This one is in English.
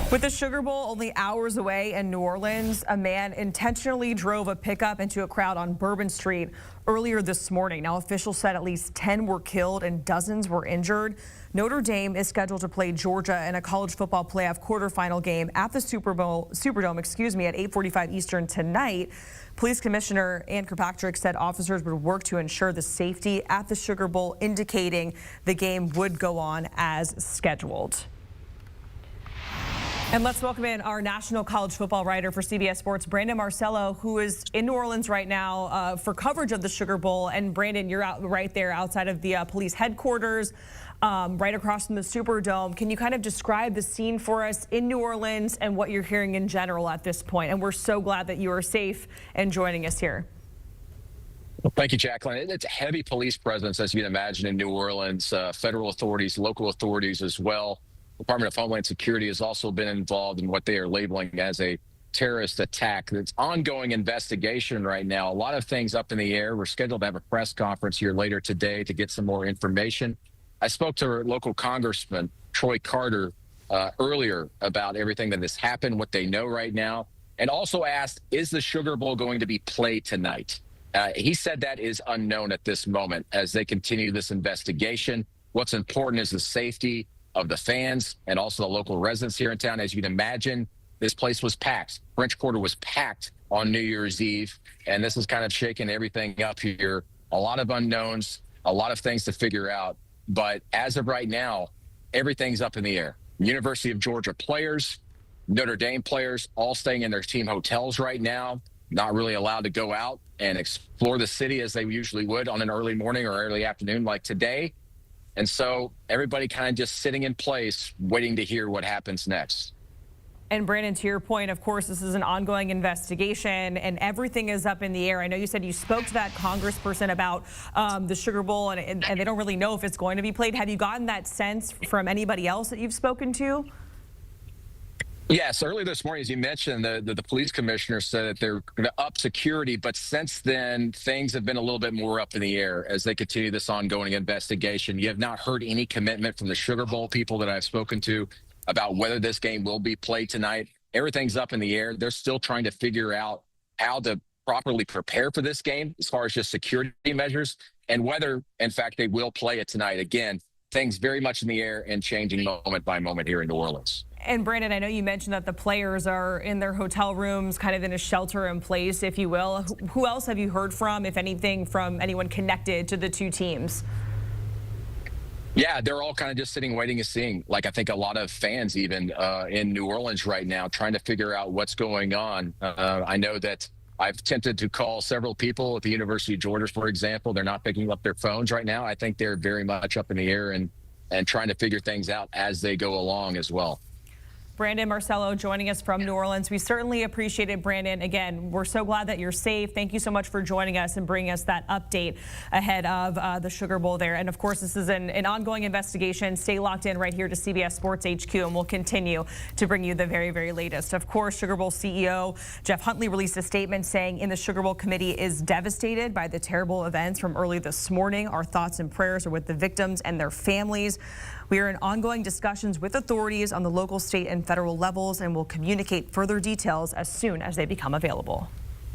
With the Sugar Bowl only hours away in New Orleans, a man intentionally drove a pickup into a crowd on Bourbon Street earlier this morning. Now, officials said at least 10 were killed and dozens were injured. Notre Dame is scheduled to play Georgia in a college football playoff quarterfinal game at the Superdome, at 8:45 Eastern tonight. Police Commissioner Ann Kirkpatrick said officers would work to ensure the safety at the Sugar Bowl, indicating the game would go on as scheduled. And let's welcome in our national college football writer for CBS Sports, Brandon Marcello, who is in New Orleans right now for coverage of the Sugar Bowl. And Brandon, you're out right there outside of the police headquarters, right across from the Superdome. Can you kind of describe the scene for us in New Orleans and what you're hearing in general at this point? And we're so glad that you are safe and joining us here. Well, thank you, Jacqueline. It's a heavy police presence, as you can imagine, in New Orleans. Federal authorities, local authorities as well. Department of Homeland Security has also been involved in what they are labeling as a terrorist attack. It's ongoing investigation right now. A lot of things up in the air. We're scheduled to have a press conference here later today to get some more information. I spoke to local Congressman Troy Carter earlier about everything that has happened, what they know right now, and also asked, is the Sugar Bowl going to be played tonight? He said that is unknown at this moment as they continue this investigation. What's important is the safety of the fans and also the local residents here in town. As you can imagine, this place was packed. French Quarter was packed on New Year's Eve, and this is kind of shaking everything up here. A lot of unknowns, a lot of things to figure out. But as of right now, everything's up in the air. University of Georgia players, Notre Dame players, all staying in their team hotels right now, not really allowed to go out and explore the city as they usually would on an early morning or early afternoon like today. And so everybody kind of just sitting in place, waiting to hear what happens next. And Brandon, to your point, of course, this is an ongoing investigation and everything is up in the air. I know you said you spoke to that congressperson about the Sugar Bowl and they don't really know if it's going to be played. Have you gotten that sense from anybody else that you've spoken to? Yes, earlier this morning, as you mentioned, the police commissioner said that they're going to up security. But since then, things have been a little bit more up in the air as they continue this ongoing investigation. You have not heard any commitment from the Sugar Bowl people that I've spoken to about whether this game will be played tonight. Everything's up in the air. They're still trying to figure out how to properly prepare for this game as far as just security measures and whether, in fact, they will play it tonight. Again, things very much in the air and changing moment by moment here in New Orleans. And Brandon, I know you mentioned that the players are in their hotel rooms, kind of in a shelter in place, if you will. Who else have you heard from, if anything, from anyone connected to the two teams? Yeah, they're all kind of just sitting, waiting and seeing. Like I think a lot of fans even in New Orleans right now trying to figure out what's going on. I know that I've attempted to call several people at the University of Georgia, for example. They're not picking up their phones right now. I think they're very much up in the air and trying to figure things out as they go along as well. Brandon Marcello joining us from New Orleans. We certainly appreciate it, Brandon. Again, we're so glad that you're safe. Thank you so much for joining us and bringing us that update ahead of the Sugar Bowl there. And of course, this is an ongoing investigation. Stay locked in right here to CBS Sports HQ, and we'll continue to bring you the very, very latest. Of course, Sugar Bowl CEO Jeff Huntley released a statement saying the Sugar Bowl committee is devastated by the terrible events from early this morning. Our thoughts and prayers are with the victims and their families. We are in ongoing discussions with authorities on the local, state, and federal levels and will communicate further details as soon as they become available.